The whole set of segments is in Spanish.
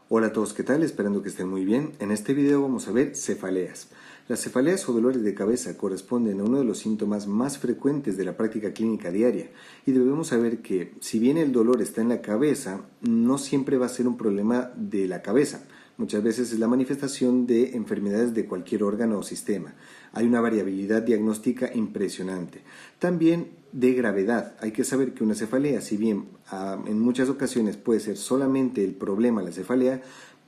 Hola a todos, ¿qué tal? Esperando que estén muy bien. En este video vamos a ver cefaleas. Las cefaleas o dolores de cabeza corresponden a uno de los síntomas más frecuentes de la práctica clínica diaria y debemos saber que si bien el dolor está en la cabeza, no siempre va a ser un problema de la cabeza. Muchas veces es la manifestación de enfermedades de cualquier órgano o sistema. Hay una variabilidad diagnóstica impresionante. También de gravedad. Hay que saber que una cefalea, si bien en muchas ocasiones puede ser solamente el problema la cefalea,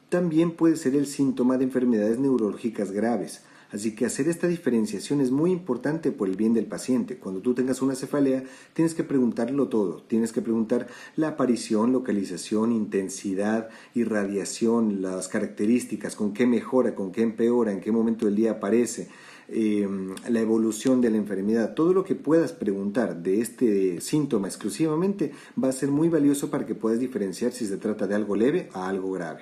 también puede ser el síntoma de enfermedades neurológicas graves. Así que hacer esta diferenciación es muy importante por el bien del paciente. Cuando tú tengas una cefalea, tienes que preguntarlo todo. Tienes que preguntar la aparición, localización, intensidad, irradiación, las características, con qué mejora, con qué empeora, en qué momento del día aparece, la evolución de la enfermedad. Todo lo que puedas preguntar de este síntoma exclusivamente va a ser muy valioso para que puedas diferenciar si se trata de algo leve a algo grave.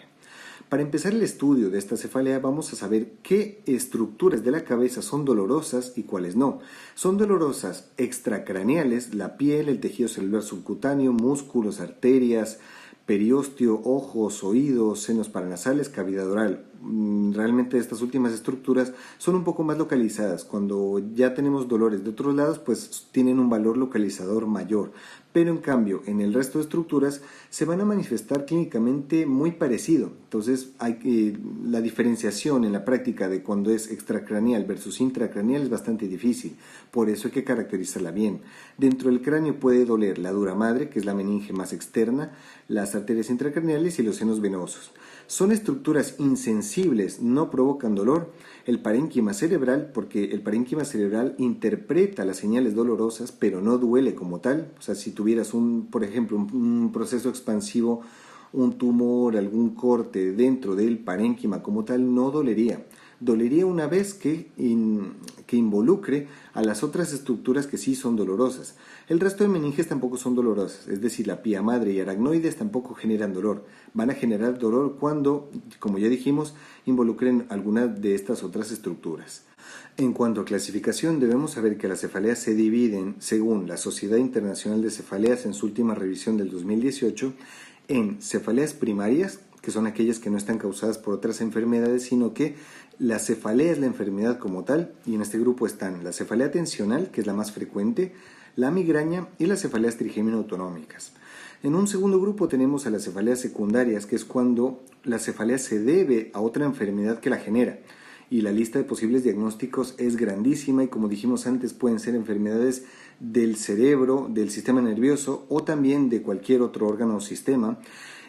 Para empezar el estudio de esta cefalea vamos a saber qué estructuras de la cabeza son dolorosas y cuáles no. Son dolorosas extracraneales, la piel, el tejido celular subcutáneo, músculos, arterias, periósteo, ojos, oídos, senos paranasales, cavidad oral. Realmente estas últimas estructuras son un poco más localizadas. Cuando ya tenemos dolores de otros lados, pues tienen un valor localizador mayor. Pero en cambio, en el resto de estructuras se van a manifestar clínicamente muy parecido. Entonces, la diferenciación en la práctica de cuando es extracraneal versus intracraneal es bastante difícil. Por eso hay que caracterizarla bien. Dentro del cráneo puede doler la dura madre, que es la meninge más externa, las arterias intracraneales y los senos venosos. Son estructuras insensibles, no provocan dolor. El parénquima cerebral, porque el parénquima cerebral interpreta las señales dolorosas, pero no duele como tal. O sea, si tuvieras por ejemplo, un proceso expansivo, un tumor, algún corte dentro del parénquima como tal, no dolería. Dolería una vez que involucre a las otras estructuras que sí son dolorosas. El resto de meninges tampoco son dolorosas, es decir, la pía madre y aracnoides tampoco generan dolor. Van a generar dolor cuando, como ya dijimos, involucren alguna de estas otras estructuras. En cuanto a clasificación, debemos saber que las cefaleas se dividen, según la Sociedad Internacional de Cefaleas en su última revisión del 2018, en cefaleas primarias, que son aquellas que no están causadas por otras enfermedades, sino que la cefalea es la enfermedad como tal, y en este grupo están la cefalea tensional, que es la más frecuente, la migraña y las cefaleas trigémino autonómicas. En un segundo grupo tenemos a las cefaleas secundarias, que es cuando la cefalea se debe a otra enfermedad que la genera. Y la lista de posibles diagnósticos es grandísima y, como dijimos antes, pueden ser enfermedades del cerebro, del sistema nervioso o también de cualquier otro órgano o sistema.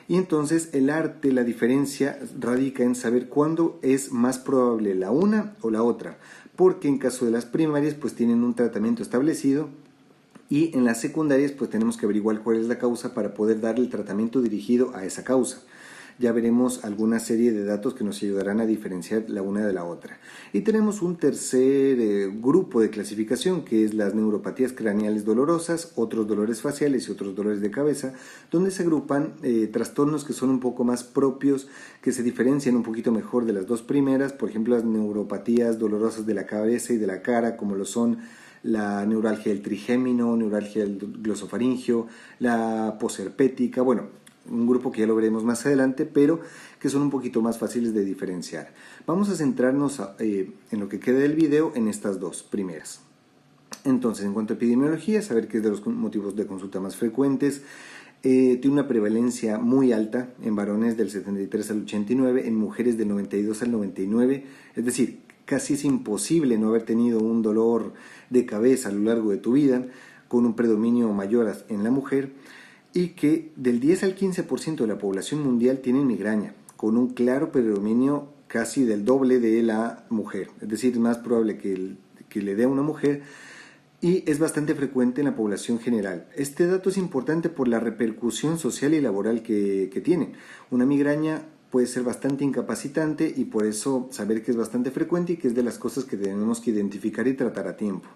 Y entonces la diferencia radica en saber cuándo es más probable la una o la otra, porque en caso de las primarias pues tienen un tratamiento establecido y en las secundarias pues tenemos que averiguar cuál es la causa para poder darle el tratamiento dirigido a esa causa. Ya veremos alguna serie de datos que nos ayudarán a diferenciar la una de la otra. Y tenemos un tercer grupo de clasificación, que es las neuropatías craneales dolorosas, otros dolores faciales y otros dolores de cabeza, donde se agrupan trastornos que son un poco más propios, que se diferencian un poquito mejor de las dos primeras, por ejemplo las neuropatías dolorosas de la cabeza y de la cara, como lo son la neuralgia del trigémino, neuralgia del glosofaringio, la posherpética, bueno, un grupo que ya lo veremos más adelante, pero que son un poquito más fáciles de diferenciar. Vamos a centrarnos en lo que queda del video en estas dos primeras. Entonces, en cuanto a epidemiología, saber que es de los motivos de consulta más frecuentes. Tiene una prevalencia muy alta en varones del 73 al 89, en mujeres del 92 al 99, es decir, casi es imposible no haber tenido un dolor de cabeza a lo largo de tu vida, con un predominio mayor en la mujer, y que del 10 al 15% de la población mundial tienen migraña, con un claro predominio casi del doble de la mujer. Es decir, es más probable que le dé a una mujer y es bastante frecuente en la población general. Este dato es importante por la repercusión social y laboral que tiene. Una migraña puede ser bastante incapacitante y por eso saber que es bastante frecuente y que es de las cosas que tenemos que identificar y tratar a tiempo.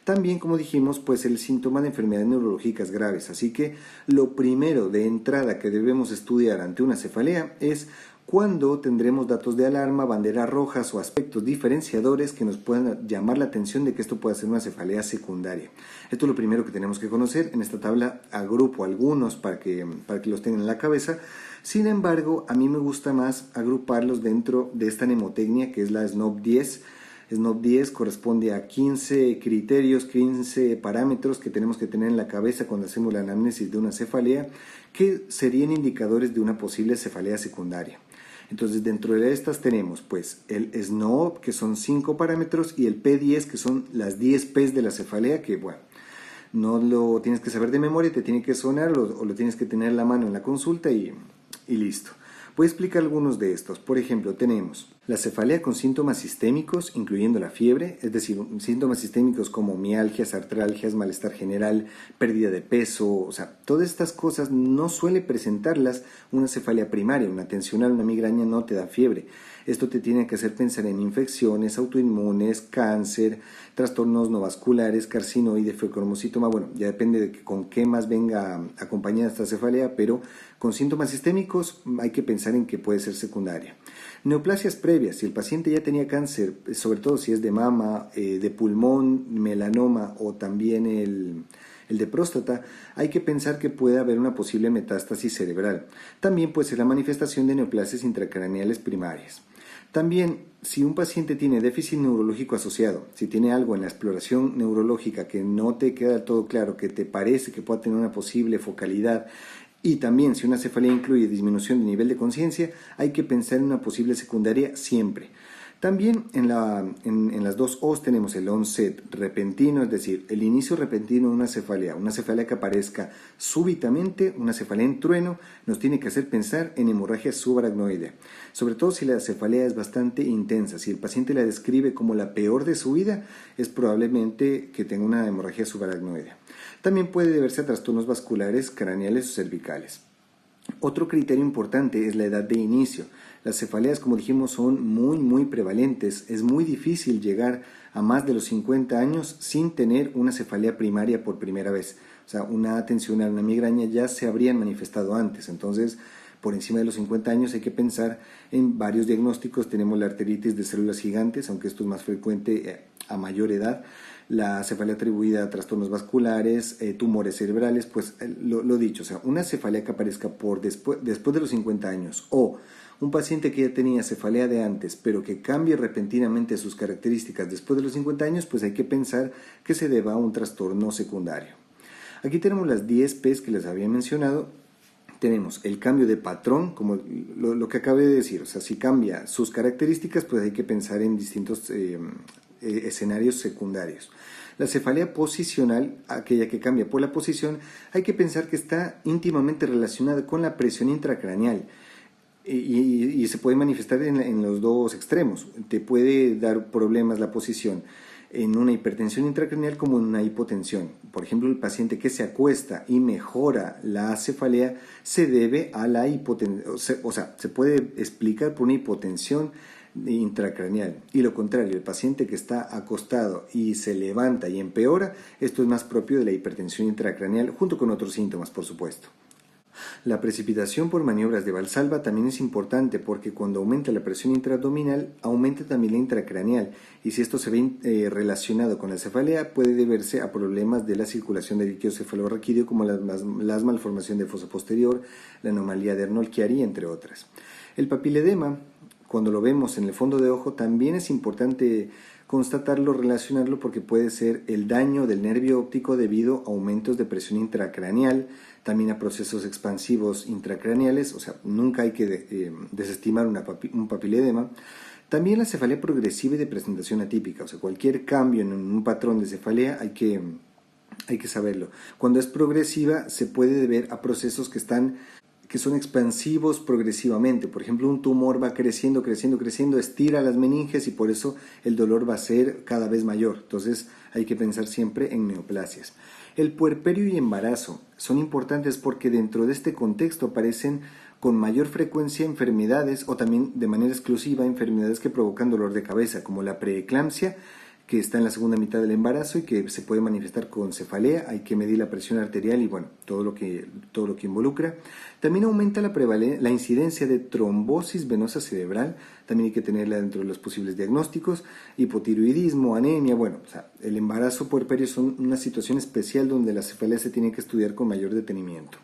También, como dijimos, pues el síntoma de enfermedades neurológicas graves. Así que lo primero de entrada que debemos estudiar ante una cefalea es cuándo tendremos datos de alarma, banderas rojas o aspectos diferenciadores que nos puedan llamar la atención de que esto pueda ser una cefalea secundaria. Esto es lo primero que tenemos que conocer. En esta tabla agrupo algunos para que los tengan en la cabeza. Sin embargo, a mí me gusta más agruparlos dentro de esta mnemotecnia que es la SNOP 10. SNOP 10 corresponde a 15 criterios, 15 parámetros que tenemos que tener en la cabeza cuando hacemos la anamnesis de una cefalea, que serían indicadores de una posible cefalea secundaria. Entonces, dentro de estas tenemos pues el SNOP, que son 5 parámetros, y el P10, que son las 10 P's de la cefalea, que bueno, no lo tienes que saber de memoria, te tiene que sonar o lo tienes que tener a la mano en la consulta y listo. Voy a explicar algunos de estos. Por ejemplo, tenemos la cefalea con síntomas sistémicos, incluyendo la fiebre, es decir, síntomas sistémicos como mialgias, artralgias, malestar general, pérdida de peso, o sea, todas estas cosas no suele presentarlas una cefalea primaria, una tensional, una migraña no te da fiebre. Esto te tiene que hacer pensar en infecciones autoinmunes, cáncer, trastornos no vasculares, carcinoide, feocromocitoma. Bueno, ya depende de con qué más venga acompañada esta cefalea, pero con síntomas sistémicos hay que pensar en que puede ser secundaria. Neoplasias previas, si el paciente ya tenía cáncer, sobre todo si es de mama, de pulmón, melanoma o también el de próstata, hay que pensar que puede haber una posible metástasis cerebral. También puede ser la manifestación de neoplasias intracraneales primarias. También, si un paciente tiene déficit neurológico asociado, si tiene algo en la exploración neurológica que no te queda del todo claro, que te parece que pueda tener una posible focalidad, y también si una cefalea incluye disminución de nivel de conciencia, hay que pensar en una posible secundaria siempre. También en las dos O's tenemos el onset repentino, es decir, el inicio repentino de una cefalea que aparezca súbitamente, una cefalea en trueno, nos tiene que hacer pensar en hemorragia subaracnoidea, sobre todo si la cefalea es bastante intensa. Si el paciente la describe como la peor de su vida, es probablemente que tenga una hemorragia subaracnoidea. También puede deberse a trastornos vasculares, craneales o cervicales. Otro criterio importante es la edad de inicio. Las cefaleas, como dijimos, son muy prevalentes. Es muy difícil llegar a más de los 50 años sin tener una cefalea primaria por primera vez. O sea, una tensional, una migraña ya se habrían manifestado antes. Entonces, por encima de los 50 años hay que pensar en varios diagnósticos. Tenemos la arteritis de células gigantes, aunque esto es más frecuente a mayor edad. La cefalea atribuida a trastornos vasculares, tumores cerebrales, pues lo dicho, o sea, una cefalea que aparezca después de los 50 años o un paciente que ya tenía cefalea de antes, pero que cambie repentinamente sus características después de los 50 años, pues hay que pensar que se deba a un trastorno secundario. Aquí tenemos las 10 P's que les había mencionado. Tenemos el cambio de patrón, como lo que acabé de decir, o sea, si cambia sus características, pues hay que pensar en distintos escenarios secundarios. La cefalea posicional, aquella que cambia por la posición, hay que pensar que está íntimamente relacionada con la presión intracraneal y se puede manifestar en los dos extremos. Te puede dar problemas la posición en una hipertensión intracraneal como en una hipotensión. Por ejemplo, el paciente que se acuesta y mejora la cefalea se debe a la hipotensión, o sea, se puede explicar por una hipotensión intracraneal, y lo contrario, el paciente que está acostado y se levanta y empeora, esto es más propio de la hipertensión intracraneal junto con otros síntomas, por supuesto. La precipitación por maniobras de Valsalva también es importante porque cuando aumenta la presión intraabdominal, aumenta también la intracraneal, y si esto se ve relacionado con la cefalea, puede deberse a problemas de la circulación del líquido cefalorraquídeo como la malformación de fosa posterior, la anomalía de Arnold-Chiari, entre otras. El papiledema, cuando lo vemos en el fondo de ojo, también es importante constatarlo, relacionarlo, porque puede ser el daño del nervio óptico debido a aumentos de presión intracraneal, también a procesos expansivos intracraneales, o sea, nunca hay que desestimar un papiledema. También la cefalea progresiva y de presentación atípica, o sea, cualquier cambio en un patrón de cefalea hay que saberlo. Cuando es progresiva se puede deber a procesos que son expansivos progresivamente. Por ejemplo, un tumor va creciendo, estira las meninges y por eso el dolor va a ser cada vez mayor. Entonces hay que pensar siempre en neoplasias. El puerperio y embarazo son importantes porque dentro de este contexto aparecen con mayor frecuencia enfermedades o también de manera exclusiva enfermedades que provocan dolor de cabeza, como la preeclampsia, que está en la segunda mitad del embarazo y que se puede manifestar con cefalea. Hay que medir la presión arterial y bueno, todo lo que involucra. También aumenta la incidencia de trombosis venosa cerebral, también hay que tenerla dentro de los posibles diagnósticos, hipotiroidismo, anemia. Bueno, o sea, el embarazo puerperio son una situación especial donde la cefalea se tiene que estudiar con mayor detenimiento.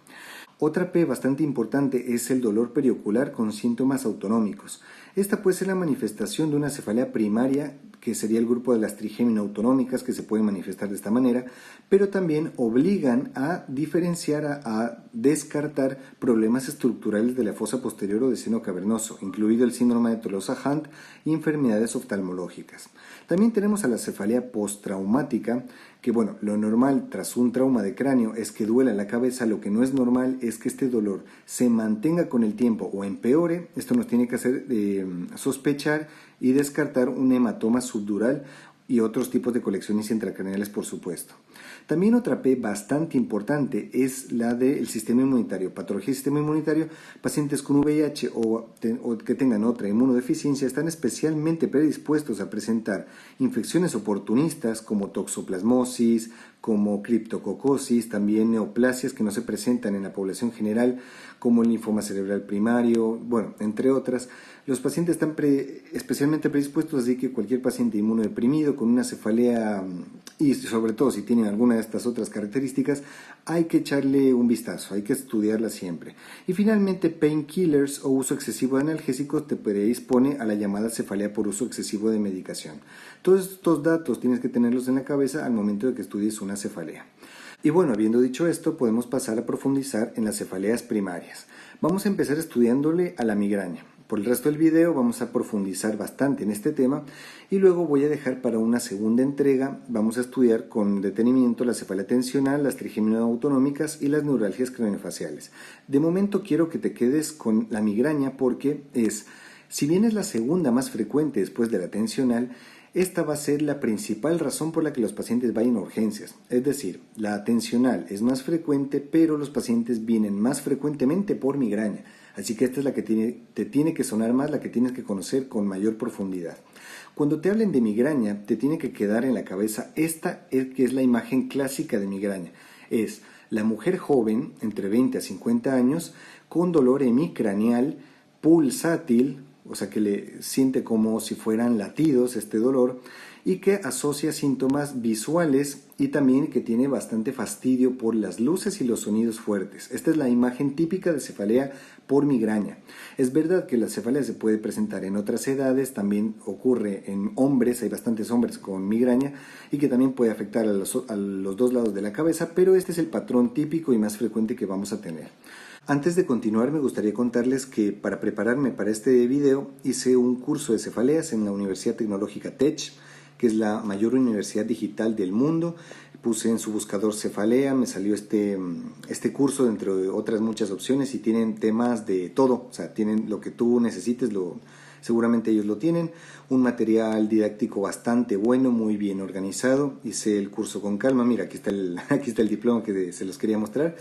Otra P bastante importante es el dolor periocular con síntomas autonómicos. Esta puede ser la manifestación de una cefalea primaria, que sería el grupo de las trigémino-autonómicas que se pueden manifestar de esta manera, pero también obligan a diferenciar, a descartar problemas estructurales de la fosa posterior o de seno cavernoso, incluido el síndrome de Tolosa-Hunt y enfermedades oftalmológicas. También tenemos a la cefalea postraumática, que bueno, lo normal tras un trauma de cráneo es que duela la cabeza, lo que no es normal es que este dolor se mantenga con el tiempo o empeore. Esto nos tiene que hacer sospechar y descartar un hematoma subdural y otros tipos de colecciones intracraneales, por supuesto. También otra P bastante importante es la del sistema inmunitario. Patología del sistema inmunitario, pacientes con VIH o que tengan otra inmunodeficiencia están especialmente predispuestos a presentar infecciones oportunistas como toxoplasmosis, como criptococosis, también neoplasias que no se presentan en la población general, como el linfoma cerebral primario, bueno, entre otras. Los pacientes están especialmente predispuestos, así que cualquier paciente inmunodeprimido con una cefalea, y sobre todo si tienen alguna de estas otras características, hay que echarle un vistazo, hay que estudiarla siempre. Y finalmente, painkillers o uso excesivo de analgésicos te predispone a la llamada cefalea por uso excesivo de medicación. Todos estos datos tienes que tenerlos en la cabeza al momento de que estudies una cefalea. Y bueno, habiendo dicho esto, podemos pasar a profundizar en las cefaleas primarias. Vamos a empezar estudiándole a la migraña. Por el resto del video vamos a profundizar bastante en este tema y luego voy a dejar para una segunda entrega, vamos a estudiar con detenimiento la cefalea tensional, las trigémino-autonómicas y las neuralgias craneofaciales. De momento quiero que te quedes con la migraña porque si bien es la segunda más frecuente después de la tensional, esta va a ser la principal razón por la que los pacientes vayan a urgencias. Es decir, la tensional es más frecuente, pero los pacientes vienen más frecuentemente por migraña. Así que esta es la que te tiene que sonar más, la que tienes que conocer con mayor profundidad. Cuando te hablen de migraña, te tiene que quedar en la cabeza esta que es la imagen clásica de migraña. Es la mujer joven, entre 20 a 50 años, con dolor hemicraneal, pulsátil, o sea que le siente como si fueran latidos este dolor, y que asocia síntomas visuales y también que tiene bastante fastidio por las luces y los sonidos fuertes. Esta es la imagen típica de cefalea por migraña. Es verdad que la cefalea se puede presentar en otras edades, también ocurre en hombres, hay bastantes hombres con migraña y que también puede afectar a los dos lados de la cabeza, pero este es el patrón típico y más frecuente que vamos a tener. Antes de continuar, me gustaría contarles que para prepararme para este video hice un curso de cefaleas en la Universidad Tecnológica Tech, que es la mayor universidad digital del mundo. Puse en su buscador cefalea, me salió este curso entre otras muchas opciones y tienen temas de todo, o sea, tienen lo que tú necesites, seguramente ellos lo tienen, un material didáctico bastante bueno, muy bien organizado. Hice el curso con calma, mira, aquí está el diploma que se los quería mostrar.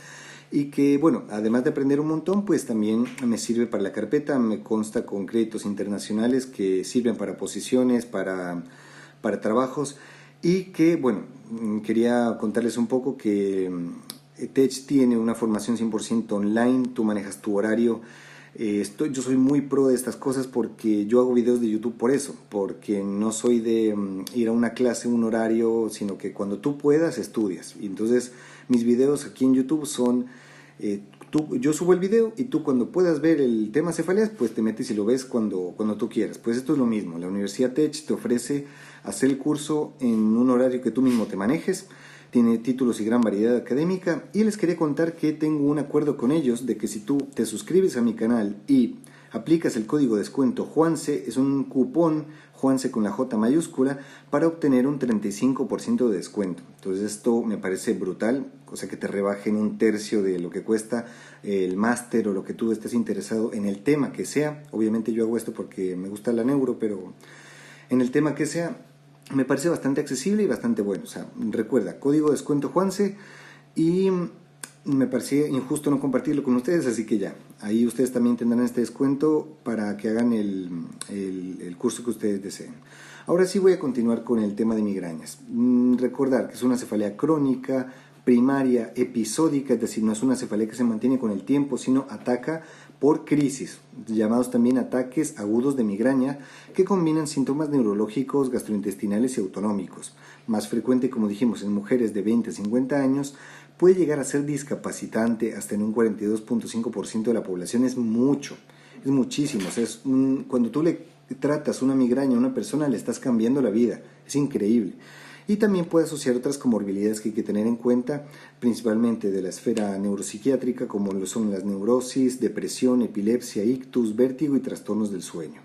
Y que, bueno, además de aprender un montón, pues también me sirve para la carpeta, me consta con créditos internacionales que sirven para posiciones, para trabajos, y que, bueno, quería contarles un poco que Tech tiene una formación 100% online, tú manejas tu horario. Yo soy muy pro de estas cosas porque yo hago videos de YouTube por eso, porque no soy de ir a una clase, un horario, sino que cuando tú puedas estudias. Y entonces mis videos aquí en YouTube son, yo subo el video y tú cuando puedas ver el tema cefaleas, pues te metes y lo ves cuando tú quieras. Pues esto es lo mismo, la Universidad Tech te ofrece hacer el curso en un horario que tú mismo te manejes. Tiene títulos y gran variedad académica y les quería contar que tengo un acuerdo con ellos de que si tú te suscribes a mi canal y aplicas el código de descuento Juanse, es un cupón Juanse con la J mayúscula, para obtener un 35% de descuento. Entonces esto me parece brutal, o sea que te rebajen un tercio de lo que cuesta el máster o lo que tú estés interesado en el tema que sea. Obviamente yo hago esto porque me gusta la neuro, pero en el tema que sea me parece bastante accesible y bastante bueno. O sea, recuerda, código de descuento Juanse, y me parecía injusto no compartirlo con ustedes, así que ya, ahí ustedes también tendrán este descuento para que hagan el curso que ustedes deseen. Ahora sí voy a continuar con el tema de migrañas. Recordar que es una cefalea crónica, primaria, episódica, es decir, no es una cefalea que se mantiene con el tiempo, sino ataca por crisis, llamados también ataques agudos de migraña, que combinan síntomas neurológicos, gastrointestinales y autonómicos. Más frecuente, como dijimos, en mujeres de 20 a 50 años, puede llegar a ser discapacitante hasta en un 42.5% de la población. Es mucho, es muchísimo. O sea, cuando tú le tratas una migraña a una persona, le estás cambiando la vida. Es increíble. Y también puede asociar otras comorbilidades que hay que tener en cuenta, principalmente de la esfera neuropsiquiátrica, como lo son las neurosis, depresión, epilepsia, ictus, vértigo y trastornos del sueño.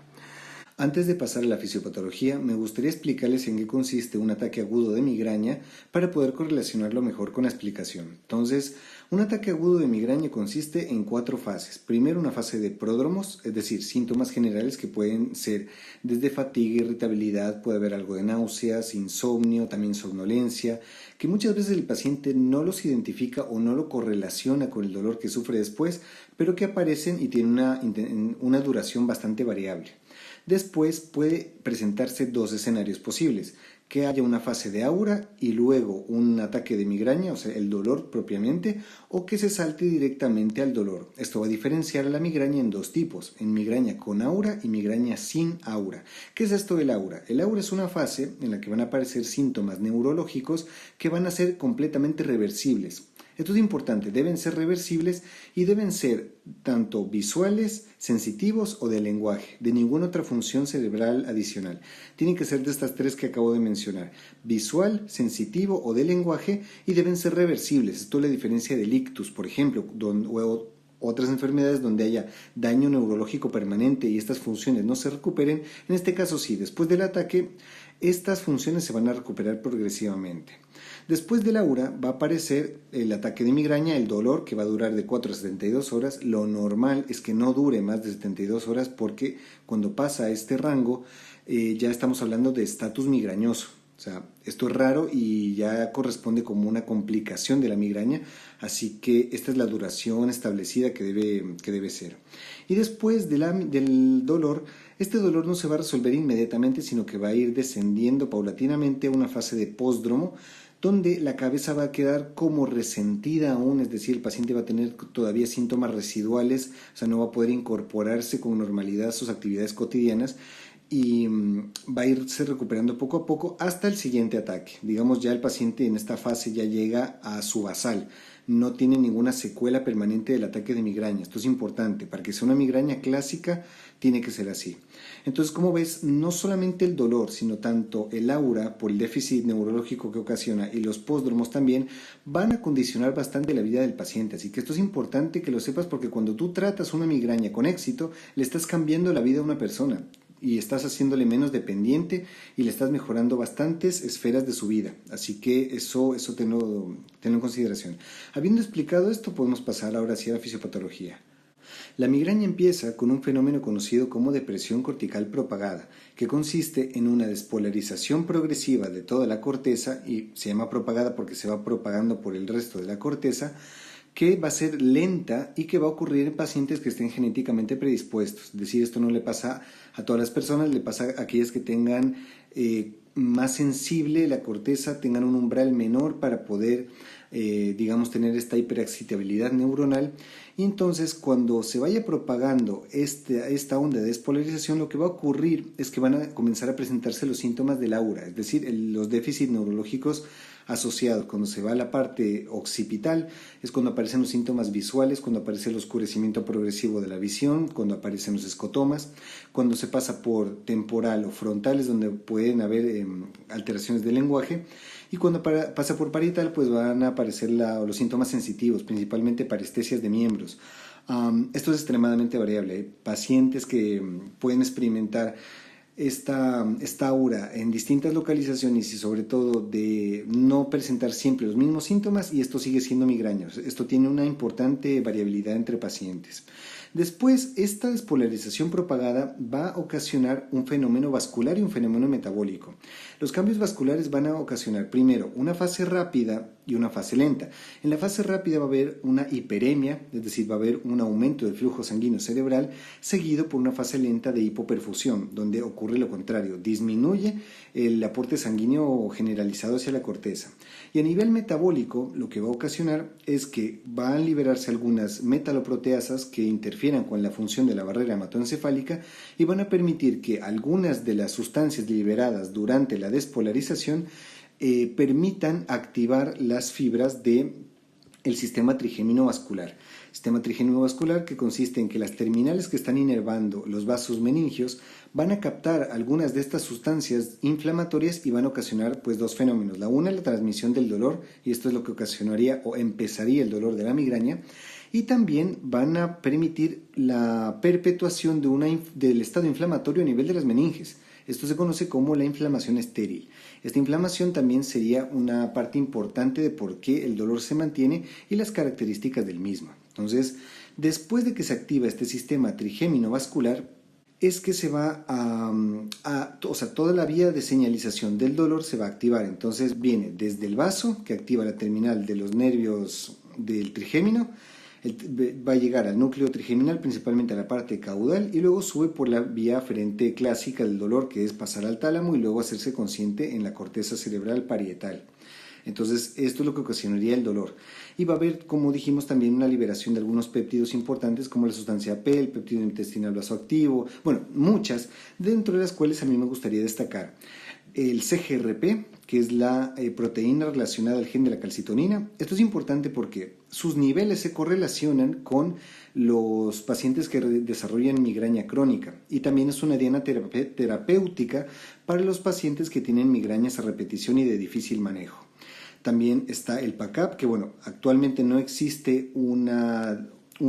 Antes de pasar a la fisiopatología, me gustaría explicarles en qué consiste un ataque agudo de migraña para poder correlacionarlo mejor con la explicación. Entonces, un ataque agudo de migraña consiste en 4 fases. Primero, una fase de pródromos, es decir, síntomas generales que pueden ser desde fatiga, irritabilidad, puede haber algo de náuseas, insomnio, también somnolencia, que muchas veces el paciente no los identifica o no lo correlaciona con el dolor que sufre después, pero que aparecen y tienen una duración bastante variable. Después puede presentarse 2 escenarios posibles, que haya una fase de aura y luego un ataque de migraña, o sea, el dolor propiamente, o que se salte directamente al dolor. Esto va a diferenciar a la migraña en 2 tipos, en migraña con aura y migraña sin aura. ¿Qué es esto del aura? El aura es una fase en la que van a aparecer síntomas neurológicos que van a ser completamente reversibles. Esto es importante, deben ser reversibles y deben ser tanto visuales, sensitivos o de lenguaje, de ninguna otra función cerebral adicional. Tienen que ser de estas 3 que acabo de mencionar, visual, sensitivo o de lenguaje, y deben ser reversibles. Esto es la diferencia del ictus, por ejemplo, o otras enfermedades donde haya daño neurológico permanente y estas funciones no se recuperen. En este caso sí, después del ataque, estas funciones se van a recuperar progresivamente. Después del aura va a aparecer el ataque de migraña, el dolor, que va a durar de 4 a 72 horas. Lo normal es que no dure más de 72 horas porque cuando pasa este rango ya estamos hablando de estatus migrañoso. O sea, esto es raro y ya corresponde como una complicación de la migraña, así que esta es la duración establecida que debe ser. Y después del dolor, este dolor no se va a resolver inmediatamente, sino que va a ir descendiendo paulatinamente a una fase de pósdromo, donde la cabeza va a quedar como resentida aún, es decir, el paciente va a tener todavía síntomas residuales, o sea, no va a poder incorporarse con normalidad a sus actividades cotidianas, y va a irse recuperando poco a poco hasta el siguiente ataque. Digamos, ya el paciente en esta fase ya llega a su basal, no tiene ninguna secuela permanente del ataque de migraña. Esto es importante, para que sea una migraña clásica tiene que ser así. Entonces, como ves, no solamente el dolor, sino tanto el aura por el déficit neurológico que ocasiona y los pósdromos también van a condicionar bastante la vida del paciente. Así que esto es importante que lo sepas, porque cuando tú tratas una migraña con éxito, le estás cambiando la vida a una persona y estás haciéndole menos dependiente y le estás mejorando bastantes esferas de su vida. Así que eso tenlo en consideración. Habiendo explicado esto, podemos pasar ahora hacia la fisiopatología. La migraña empieza con un fenómeno conocido como depresión cortical propagada, que consiste en una despolarización progresiva de toda la corteza, y se llama propagada porque se va propagando por el resto de la corteza, que va a ser lenta y que va a ocurrir en pacientes que estén genéticamente predispuestos. Es decir, esto no le pasa a todas las personas, le pasa a aquellas que tengan más sensible la corteza, tengan un umbral menor para poder, digamos, tener esta hiperexcitabilidad neuronal. Y entonces, cuando se vaya propagando esta onda de despolarización, lo que va a ocurrir es que van a comenzar a presentarse los síntomas del aura, es decir, los déficits neurológicos asociados. Cuando se va a la parte occipital es cuando aparecen los síntomas visuales, cuando aparece el oscurecimiento progresivo de la visión, cuando aparecen los escotomas, cuando se pasa por temporal o frontal es donde pueden haber alteraciones del lenguaje, y cuando pasa por parietal pues van a aparecer los síntomas sensitivos, principalmente parestesias de miembros. Esto es extremadamente variable. Hay pacientes que pueden experimentar esta aura en distintas localizaciones y sobre todo de no presentar siempre los mismos síntomas, y esto sigue siendo migraña. Esto tiene una importante variabilidad entre pacientes. Después, esta despolarización propagada va a ocasionar un fenómeno vascular y un fenómeno metabólico. Los cambios vasculares van a ocasionar primero una fase rápida y una fase lenta. En la fase rápida va a haber una hiperemia, es decir, va a haber un aumento del flujo sanguíneo cerebral, seguido por una fase lenta de hipoperfusión, donde ocurre lo contrario, disminuye el aporte sanguíneo generalizado hacia la corteza. Y a nivel metabólico, lo que va a ocasionar es que van a liberarse algunas metaloproteasas que interfieran con la función de la barrera hematoencefálica y van a permitir que algunas de las sustancias liberadas durante la despolarización permitan activar las fibras de el sistema trigémino vascular. Sistema trigémino vascular que consiste en que las terminales que están inervando los vasos meningios van a captar algunas de estas sustancias inflamatorias y van a ocasionar pues dos fenómenos. La una, la transmisión del dolor, y esto es lo que ocasionaría o empezaría el dolor de la migraña, y también van a permitir la perpetuación del estado inflamatorio a nivel de las meninges. Esto se conoce como la inflamación estéril. Esta inflamación también sería una parte importante de por qué el dolor se mantiene y las características del mismo. Entonces, después de que se activa este sistema trigémino vascular, es que se va o sea, toda la vía de señalización del dolor se va a activar. Entonces viene desde el vaso, que activa la terminal de los nervios del trigémino, va a llegar al núcleo trigeminal, principalmente a la parte caudal, y luego sube por la vía aferente clásica del dolor, que es pasar al tálamo y luego hacerse consciente en la corteza cerebral parietal. Entonces, esto es lo que ocasionaría el dolor. Y va a haber, como dijimos, también una liberación de algunos péptidos importantes, como la sustancia P, el péptido intestinal vasoactivo, bueno, muchas, dentro de las cuales a mí me gustaría destacar el CGRP, que es la proteína relacionada al gen de la calcitonina. Esto es importante porque sus niveles se correlacionan con los pacientes que desarrollan migraña crónica, y también es una diana terapéutica para los pacientes que tienen migrañas a repetición y de difícil manejo. También está el PACAP, que bueno, actualmente no existe un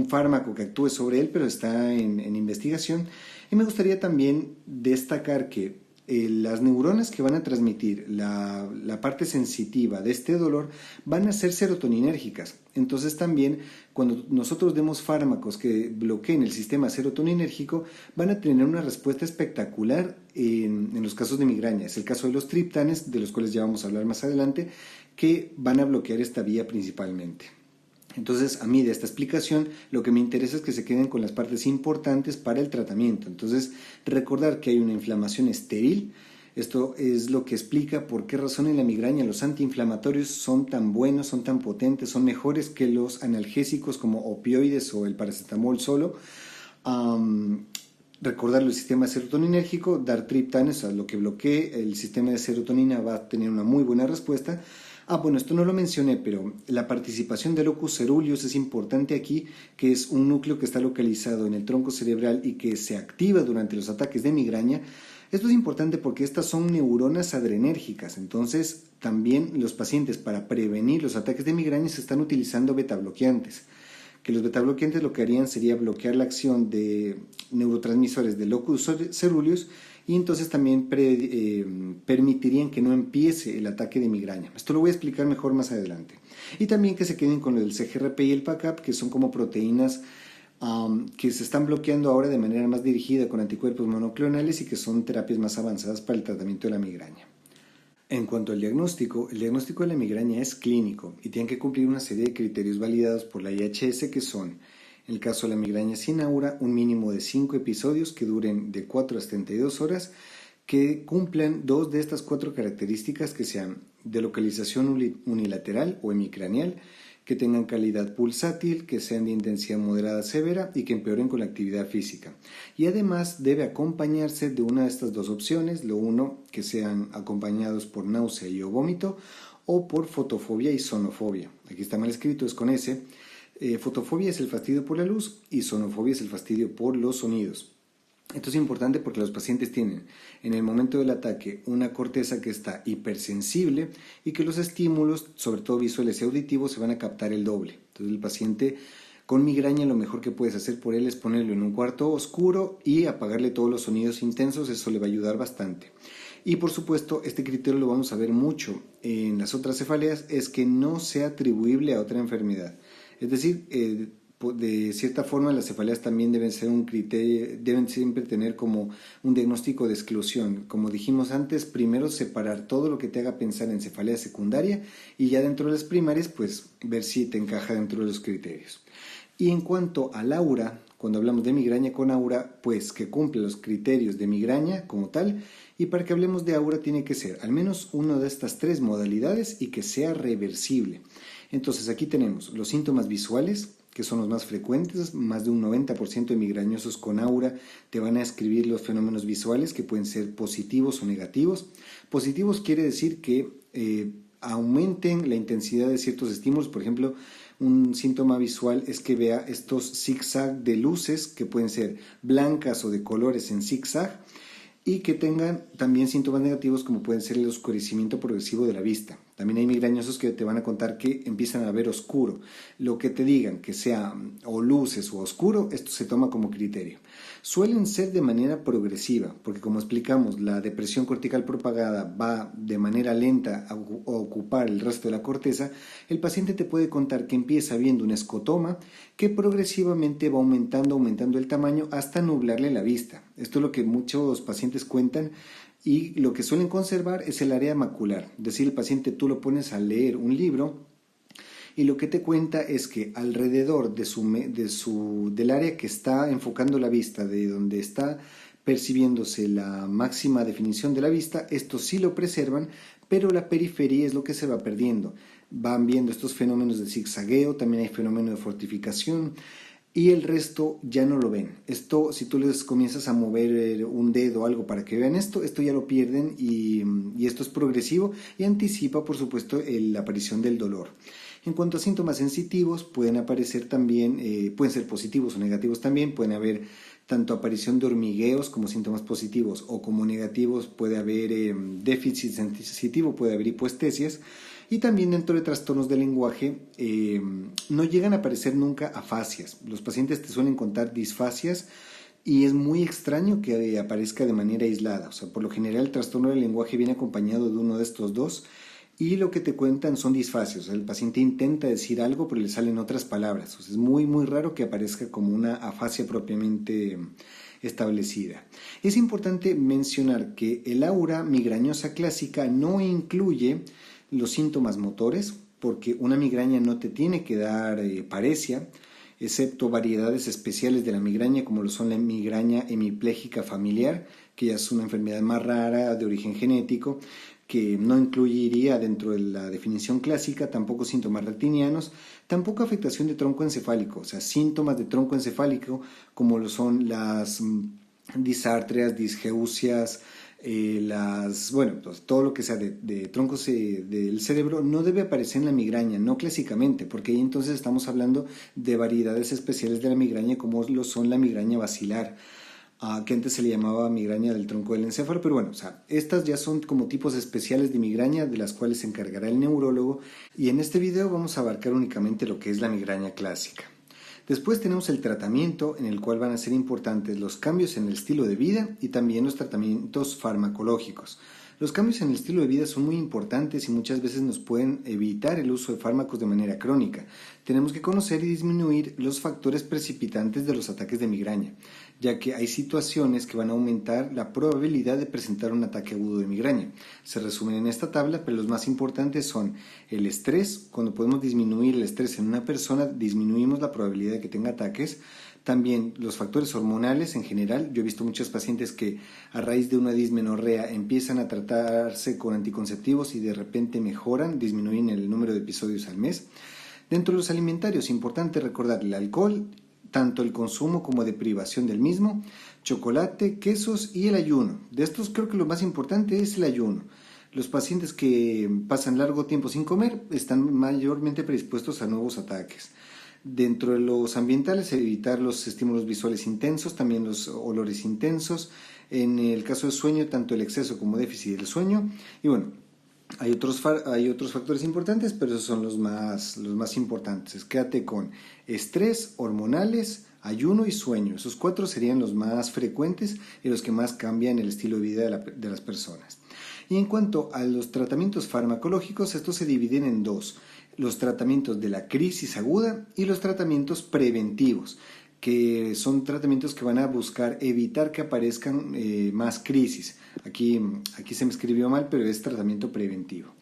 fármaco que actúe sobre él, pero está en investigación. Y me gustaría también destacar que las neuronas que van a transmitir la parte sensitiva de este dolor van a ser serotoninérgicas. Entonces también cuando nosotros demos fármacos que bloqueen el sistema serotoninérgico, van a tener una respuesta espectacular en los casos de migraña. Es el caso de los triptanes, de los cuales ya vamos a hablar más adelante, que van a bloquear esta vía principalmente. Entonces, a mí de esta explicación lo que me interesa es que se queden con las partes importantes para el tratamiento. Entonces, recordar que hay una inflamación estéril. Esto es lo que explica por qué razón en la migraña los antiinflamatorios son tan buenos, son tan potentes, son mejores que los analgésicos como opioides o el paracetamol solo. Recordar el sistema serotoninérgico, dar triptanes, o sea, lo que bloquee el sistema de serotonina va a tener una muy buena respuesta. Bueno, esto no lo mencioné, pero la participación del locus ceruleus es importante aquí, que es un núcleo que está localizado en el tronco cerebral y que se activa durante los ataques de migraña. Esto es importante porque estas son neuronas adrenérgicas, entonces también los pacientes para prevenir los ataques de migraña se están utilizando betabloqueantes, que los betabloqueantes lo que harían sería bloquear la acción de neurotransmisores del locus ceruleus y entonces también permitirían que no empiece el ataque de migraña. Esto lo voy a explicar mejor más adelante. Y también que se queden con lo del CGRP y el PACAP, que son como proteínas que se están bloqueando ahora de manera más dirigida con anticuerpos monoclonales y que son terapias más avanzadas para el tratamiento de la migraña. En cuanto al diagnóstico, el diagnóstico de la migraña es clínico y tiene que cumplir una serie de criterios validados por la IHS, que son, en el caso de la migraña sin aura, un mínimo de 5 episodios que duren de 4 a 72 horas, que cumplan 2 de estas 4 características, que sean de localización unilateral o hemicraneal, que tengan calidad pulsátil, que sean de intensidad moderada severa y que empeoren con la actividad física. Y además debe acompañarse de una de estas 2 opciones, lo uno, que sean acompañados por náusea y o vómito, o por fotofobia y sonofobia. Aquí está mal escrito, es con S. Fotofobia es el fastidio por la luz y sonofobia es el fastidio por los sonidos. Esto es importante porque los pacientes tienen en el momento del ataque una corteza que está hipersensible y que los estímulos, sobre todo visuales y auditivos, se van a captar el doble. Entonces el paciente con migraña lo mejor que puedes hacer por él es ponerlo en un cuarto oscuro y apagarle todos los sonidos intensos, eso le va a ayudar bastante. Y por supuesto, este criterio lo vamos a ver mucho en las otras cefaleas, es que no sea atribuible a otra enfermedad. Es decir, de cierta forma las cefaleas también deben ser un criterio, deben siempre tener como un diagnóstico de exclusión. Como dijimos antes, primero separar todo lo que te haga pensar en cefalea secundaria y ya dentro de las primarias, pues ver si te encaja dentro de los criterios. Y en cuanto al aura, cuando hablamos de migraña con aura, pues que cumple los criterios de migraña como tal, y para que hablemos de aura tiene que ser al menos una de estas 3 modalidades y que sea reversible. Entonces aquí tenemos los síntomas visuales, que son los más frecuentes. Más de un 90% de migrañosos con aura te van a escribir los fenómenos visuales, que pueden ser positivos o negativos. Positivos quiere decir que aumenten la intensidad de ciertos estímulos. Por ejemplo, Un síntoma visual es que vea estos zigzag de luces que pueden ser blancas o de colores en zigzag, y que tengan también síntomas negativos como pueden ser el oscurecimiento progresivo de la vista. También hay migrañosos que te van a contar que empiezan a ver oscuro. Lo que te digan, que sea o luces o oscuro, esto se toma como criterio. Suelen ser de manera progresiva, porque como explicamos, la depresión cortical propagada va de manera lenta a ocupar el resto de la corteza. El paciente te puede contar que empieza viendo un escotoma que progresivamente va aumentando el tamaño hasta nublarle la vista. Esto es lo que muchos pacientes cuentan, y lo que suelen conservar es el área macular. Es decir, el paciente tú lo pones a leer un libro y lo que te cuenta es que alrededor del área que está enfocando la vista, de donde está percibiéndose la máxima definición de la vista, esto sí lo preservan, pero la periferia es lo que se va perdiendo. Van viendo estos fenómenos de zigzagueo, también hay fenómeno de fortificación, y el resto ya no lo ven. Esto, si tú les comienzas a mover un dedo o algo para que vean esto ya lo pierden, y esto es progresivo y anticipa, por supuesto, la aparición del dolor. En cuanto a síntomas sensitivos, pueden aparecer también, pueden ser positivos o negativos también, pueden haber tanto aparición de hormigueos como síntomas positivos, o como negativos puede haber déficit sensitivo, puede haber hipoestesias. Y también dentro de trastornos del lenguaje no llegan a aparecer nunca afasias. Los pacientes te suelen contar disfasias y es muy extraño que aparezca de manera aislada. O sea, por lo general el trastorno del lenguaje viene acompañado de uno de estos dos, y lo que te cuentan son disfasias. O sea, el paciente intenta decir algo pero le salen otras palabras. O sea, es muy muy raro que aparezca como una afasia propiamente establecida. Es importante mencionar que el aura migrañosa clásica no incluye los síntomas motores, porque una migraña no te tiene que dar paresia, excepto variedades especiales de la migraña, como lo son la migraña hemipléjica familiar, que ya es una enfermedad más rara de origen genético, que no incluiría dentro de la definición clásica, tampoco síntomas retinianos, tampoco afectación de tronco encefálico. O sea, síntomas de tronco encefálico como lo son las disartrias, disgeusias, pues todo lo que sea de troncos del cerebro no debe aparecer en la migraña, no clásicamente, porque ahí entonces estamos hablando de variedades especiales de la migraña, como lo son la migraña basilar, que antes se le llamaba migraña del tronco del encéfalo. Pero bueno, o sea, estas ya son como tipos especiales de migraña de las cuales se encargará el neurólogo, y en este video vamos a abarcar únicamente lo que es la migraña clásica. Después tenemos el tratamiento, en el cual van a ser importantes los cambios en el estilo de vida y también los tratamientos farmacológicos. Los cambios en el estilo de vida son muy importantes y muchas veces nos pueden evitar el uso de fármacos de manera crónica. Tenemos que conocer y disminuir los factores precipitantes de los ataques de migraña, ya que hay situaciones que van a aumentar la probabilidad de presentar un ataque agudo de migraña. Se resumen en esta tabla, pero los más importantes son el estrés. Cuando podemos disminuir el estrés en una persona, disminuimos la probabilidad de que tenga ataques. También los factores hormonales en general. Yo he visto muchos pacientes que a raíz de una dismenorrea empiezan a tratarse con anticonceptivos y de repente mejoran, disminuyen el número de episodios al mes. Dentro de los alimentarios, importante recordar el alcohol, tanto el consumo como de privación del mismo, chocolate, quesos y el ayuno. De estos creo que lo más importante es el ayuno. Los pacientes que pasan largo tiempo sin comer están mayormente predispuestos a nuevos ataques. Dentro de los ambientales, evitar los estímulos visuales intensos, también los olores intensos. En el caso del sueño, tanto el exceso como déficit del sueño. Y bueno, hay otros factores importantes, pero esos son los más importantes. Quédate con estrés, hormonales, ayuno y sueño. Esos 4 serían los más frecuentes y los que más cambian el estilo de vida de las personas. Y en cuanto a los tratamientos farmacológicos, estos se dividen en 2. Los tratamientos de la crisis aguda y los tratamientos preventivos, que son tratamientos que van a buscar evitar que aparezcan más crisis. Aquí se me escribió mal, pero es tratamiento preventivo.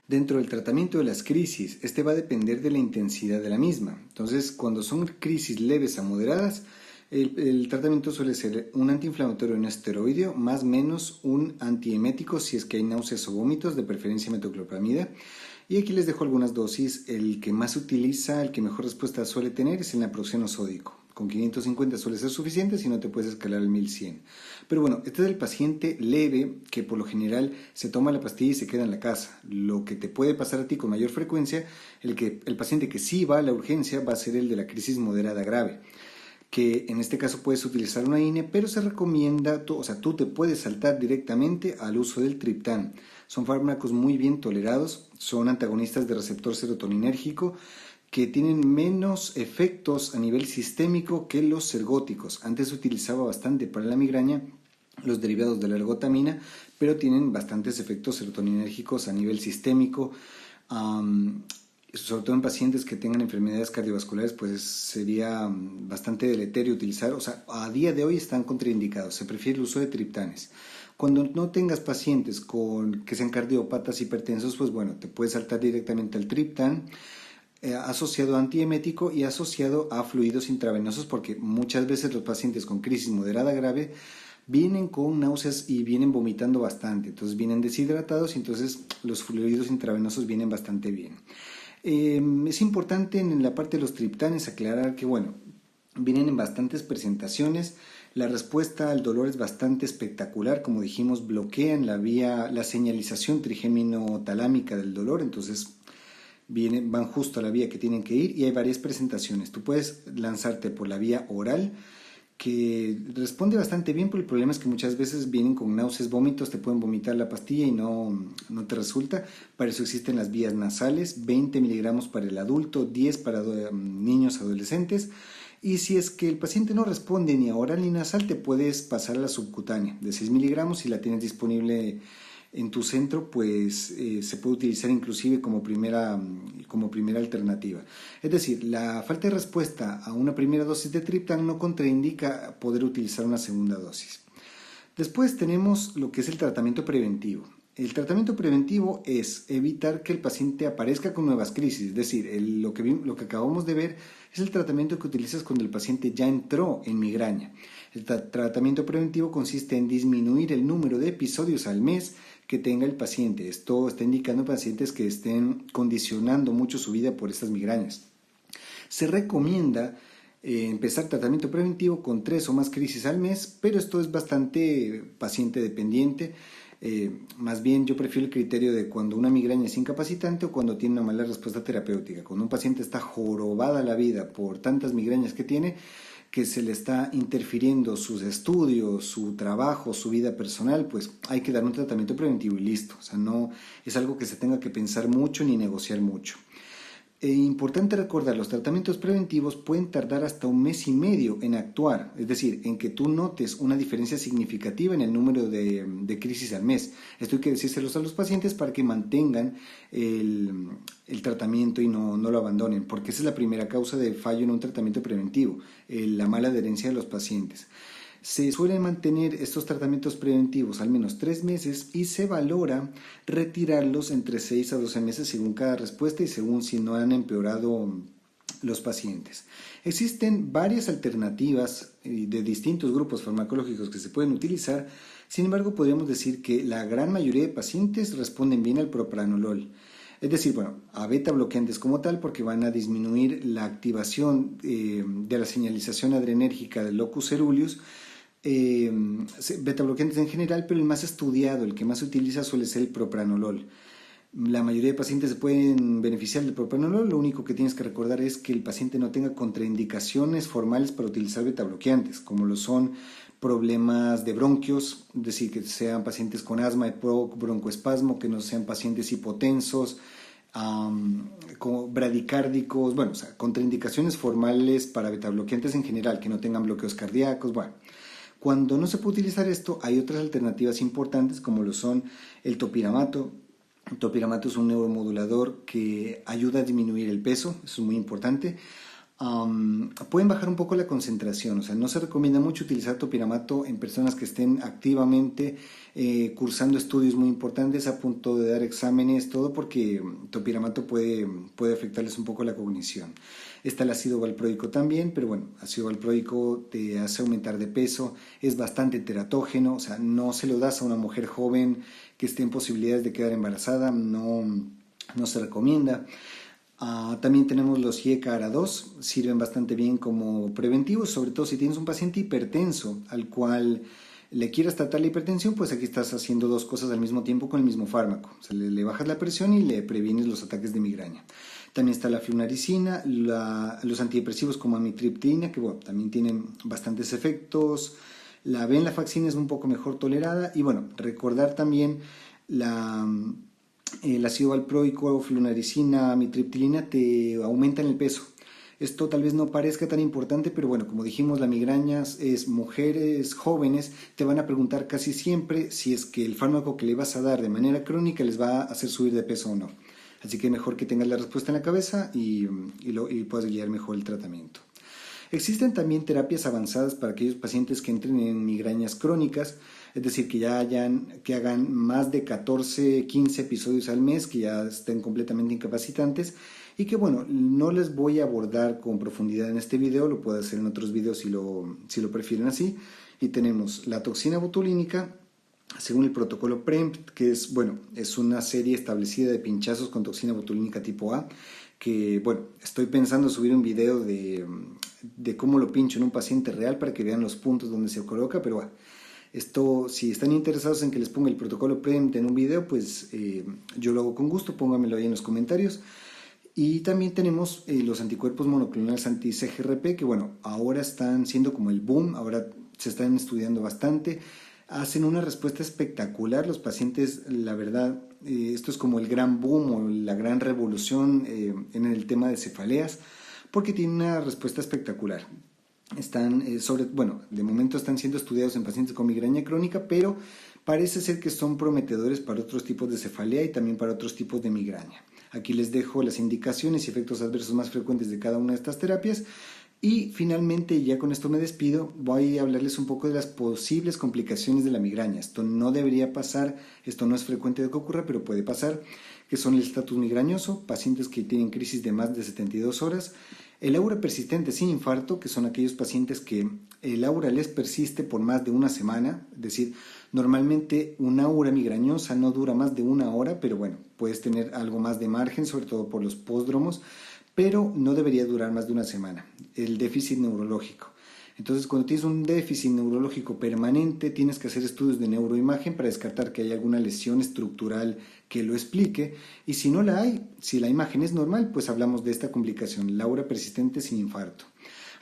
Dentro del tratamiento de las crisis, este va a depender de la intensidad de la misma. Entonces, cuando son crisis leves a moderadas, el tratamiento suele ser un antiinflamatorio no esteroideo, más o menos un antiemético si es que hay náuseas o vómitos, de preferencia metoclopramida. Y aquí les dejo algunas dosis. El que más se utiliza, el que mejor respuesta suele tener, es el naproxeno sódico, Con 550 suele ser suficiente, si no te puedes escalar al 1100. Pero bueno, este es el paciente leve que por lo general se toma la pastilla y se queda en la casa. Lo que te puede pasar a ti con mayor frecuencia, el paciente que sí va a la urgencia va a ser el de la crisis moderada grave, que en este caso puedes utilizar una INE, pero se recomienda, tú te puedes saltar directamente al uso del triptán. Son fármacos muy bien tolerados, son antagonistas de receptor serotoninérgico que tienen menos efectos a nivel sistémico que los ergóticos. Antes se utilizaba bastante para la migraña los derivados de la ergotamina, pero tienen bastantes efectos serotoninérgicos a nivel sistémico. Sobre todo en pacientes que tengan enfermedades cardiovasculares, pues sería bastante deleterio utilizar, a día de hoy están contraindicados, se prefiere el uso de triptanes. Cuando no tengas pacientes que sean cardiópatas hipertensos, pues bueno, te puedes saltar directamente al triptán, asociado a antiemético y asociado a fluidos intravenosos, porque muchas veces los pacientes con crisis moderada grave vienen con náuseas y vienen vomitando bastante, entonces vienen deshidratados y entonces los fluidos intravenosos vienen bastante bien. Es importante en la parte de los triptanes aclarar que, bueno, vienen en bastantes presentaciones. La respuesta al dolor es bastante espectacular, como dijimos, bloquean la señalización trigémino-talámica del dolor, entonces van justo a la vía que tienen que ir y hay varias presentaciones. Tú puedes lanzarte por la vía oral, que responde bastante bien, pero el problema es que muchas veces vienen con náuseas, vómitos, te pueden vomitar la pastilla y no te resulta. Para eso existen las vías nasales, 20 miligramos para el adulto, 10 para niños adolescentes. Y si es que el paciente no responde ni a oral ni nasal, te puedes pasar a la subcutánea de 6 miligramos. Si la tienes disponible en tu centro, pues se puede utilizar inclusive como primera alternativa. Es decir, la falta de respuesta a una primera dosis de triptán no contraindica poder utilizar una segunda dosis. Después tenemos lo que es el tratamiento preventivo. El tratamiento preventivo es evitar que el paciente aparezca con nuevas crisis, es decir, lo que acabamos de ver es el tratamiento que utilizas cuando el paciente ya entró en migraña. El tratamiento preventivo consiste en disminuir el número de episodios al mes que tenga el paciente. Esto está indicando pacientes que estén condicionando mucho su vida por estas migrañas. Se recomienda empezar tratamiento preventivo con 3 o más crisis al mes, pero esto es bastante paciente dependiente. Más bien yo prefiero el criterio de cuando una migraña es incapacitante o cuando tiene una mala respuesta terapéutica. Cuando un paciente está jorobada la vida por tantas migrañas que tiene, que se le está interfiriendo sus estudios, su trabajo, su vida personal, pues hay que dar un tratamiento preventivo y listo. No es algo que se tenga que pensar mucho ni negociar mucho. Importante recordar, los tratamientos preventivos pueden tardar hasta 1 mes y medio en actuar, es decir, en que tú notes una diferencia significativa en el número de crisis al mes. Esto hay que decírselos a los pacientes para que mantengan el tratamiento y no lo abandonen, porque esa es la primera causa de fallo en un tratamiento preventivo, la mala adherencia de los pacientes. Se suelen mantener estos tratamientos preventivos al menos 3 meses y se valora retirarlos entre 6 a 12 meses según cada respuesta y según si no han empeorado los pacientes. Existen varias alternativas de distintos grupos farmacológicos que se pueden utilizar, sin embargo podríamos decir que la gran mayoría de pacientes responden bien al propranolol. Es decir, a beta bloqueantes como tal, porque van a disminuir la activación de la señalización adrenérgica del locus coeruleus, beta bloqueantes en general, pero el más estudiado, el que más se utiliza suele ser el propranolol. La mayoría de pacientes se pueden beneficiar del propranolol, lo único que tienes que recordar es que el paciente no tenga contraindicaciones formales para utilizar beta bloqueantes, como lo son problemas de bronquios, es decir, que sean pacientes con asma, EPOC, broncoespasmo, que no sean pacientes hipotensos, como bradicárdicos, contraindicaciones formales para beta bloqueantes en general, que no tengan bloqueos cardíacos, Cuando no se puede utilizar esto, hay otras alternativas importantes como lo son el topiramato. El topiramato es un neuromodulador que ayuda a disminuir el peso, eso es muy importante. Pueden bajar un poco la concentración, no se recomienda mucho utilizar topiramato en personas que estén activamente cursando estudios muy importantes, a punto de dar exámenes, todo, porque topiramato puede afectarles un poco la cognición. Está el ácido valproico también, pero ácido valproico te hace aumentar de peso, es bastante teratógeno, no se lo das a una mujer joven que esté en posibilidades de quedar embarazada, no se recomienda. También tenemos los GECA-ARA2, sirven bastante bien como preventivos, sobre todo si tienes un paciente hipertenso al cual le quieras tratar la hipertensión, pues aquí estás haciendo dos cosas al mismo tiempo con el mismo fármaco. O sea, le bajas la presión y le previenes los ataques de migraña. También está la flunaricina, los antidepresivos como amitriptilina, que bueno, también tienen bastantes efectos. La venlafaxina es un poco mejor tolerada. Y bueno, recordar también el ácido valproico, flunaricina, amitriptilina te aumentan el peso. Esto tal vez no parezca tan importante, pero bueno, como dijimos, la migraña es mujeres jóvenes, te van a preguntar casi siempre si es que el fármaco que le vas a dar de manera crónica les va a hacer subir de peso o no. Así que mejor que tengas la respuesta en la cabeza y puedas guiar mejor el tratamiento. Existen también terapias avanzadas para aquellos pacientes que entren en migrañas crónicas, es decir, que hagan más de 14, 15 episodios al mes, que ya estén completamente incapacitantes y que bueno, no les voy a abordar con profundidad en este video, lo puedo hacer en otros videos si lo prefieren así. Y tenemos la toxina botulínica, según el protocolo PREMP, que es una serie establecida de pinchazos con toxina botulínica tipo A, que bueno, estoy pensando subir un video de cómo lo pincho en un paciente real para que vean los puntos donde se coloca, pero bueno, esto, si están interesados en que les ponga el protocolo PREMP en un video, pues yo lo hago con gusto, pónganmelo ahí en los comentarios. Y también tenemos los anticuerpos monoclonales anti-CGRP, que bueno, ahora están siendo como el boom, ahora se están estudiando bastante, hacen una respuesta espectacular los pacientes, la verdad, esto es como el gran boom o la gran revolución en el tema de cefaleas, porque tienen una respuesta espectacular. De momento están siendo estudiados en pacientes con migraña crónica, pero parece ser que son prometedores para otros tipos de cefalea y también para otros tipos de migraña. Aquí les dejo las indicaciones y efectos adversos más frecuentes de cada una de estas terapias. Y finalmente, ya con esto me despido, voy a hablarles un poco de las posibles complicaciones de la migraña. Esto no debería pasar, esto no es frecuente de que ocurra, pero puede pasar, que son el estatus migrañoso, pacientes que tienen crisis de más de 72 horas, el aura persistente sin infarto, que son aquellos pacientes que el aura les persiste por más de una semana, es decir, normalmente una aura migrañosa no dura más de una hora, pero bueno, puedes tener algo más de margen, sobre todo por los pródromos, pero no debería durar más de una semana. El déficit neurológico. Entonces, cuando tienes un déficit neurológico permanente, tienes que hacer estudios de neuroimagen para descartar que hay alguna lesión estructural que lo explique. Y si no la hay, si la imagen es normal, pues hablamos de esta complicación, la aura persistente sin infarto.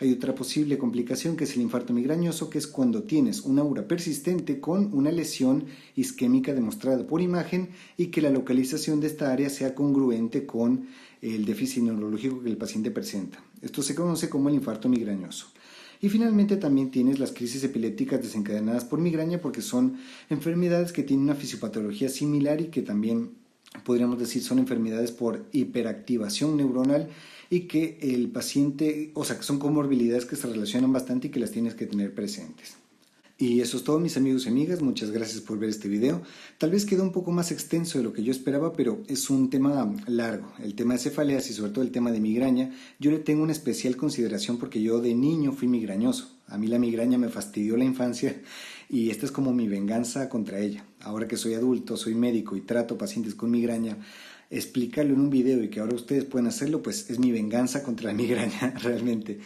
Hay otra posible complicación que es el infarto migrañoso, que es cuando tienes una aura persistente con una lesión isquémica demostrada por imagen y que la localización de esta área sea congruente con el déficit neurológico que el paciente presenta. Esto se conoce como el infarto migrañoso. Y finalmente también tienes las crisis epilépticas desencadenadas por migraña, porque son enfermedades que tienen una fisiopatología similar y que también podríamos decir son enfermedades por hiperactivación neuronal y que el paciente, o sea, que son comorbilidades que se relacionan bastante y que las tienes que tener presentes. Y eso es todo, mis amigos y amigas, muchas gracias por ver este video. Tal vez quedó un poco más extenso de lo que yo esperaba, pero es un tema largo. El tema de cefaleas y sobre todo el tema de migraña, yo le tengo una especial consideración porque yo de niño fui migrañoso. A mí la migraña me fastidió la infancia y esta es como mi venganza contra ella. Ahora que soy adulto, soy médico y trato pacientes con migraña, explicarlo en un video y que ahora ustedes pueden hacerlo, pues es mi venganza contra la migraña realmente.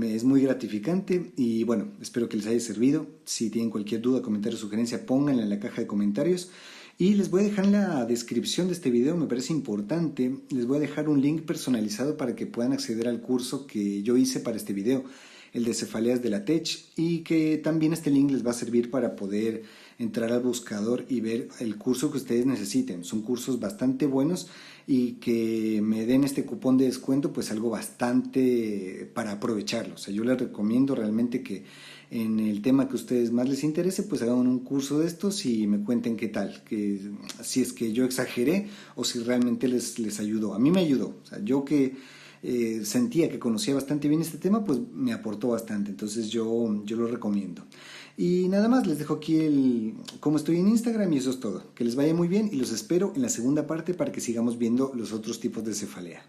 Es muy gratificante y bueno, espero que les haya servido. Si tienen cualquier duda, comentario o sugerencia, pónganla en la caja de comentarios. Y les voy a dejar en la descripción de este video, me parece importante, les voy a dejar un link personalizado para que puedan acceder al curso que yo hice para este video, el de cefaleas de la TEC, y que también este link les va a servir para poder entrar al buscador y ver el curso que ustedes necesiten. Son cursos bastante buenos y que me den este cupón de descuento, pues algo bastante para aprovecharlo. O sea, yo les recomiendo realmente que en el tema que a ustedes más les interese, pues hagan un curso de estos y me cuenten qué tal, que si es que yo exageré o si realmente les ayudó. A mí me ayudó. O sea, yo que sentía que conocía bastante bien este tema, pues me aportó bastante. Entonces yo lo recomiendo. Y nada más, les dejo aquí cómo estoy en Instagram y eso es todo. Que les vaya muy bien y los espero en la segunda parte para que sigamos viendo los otros tipos de cefalea.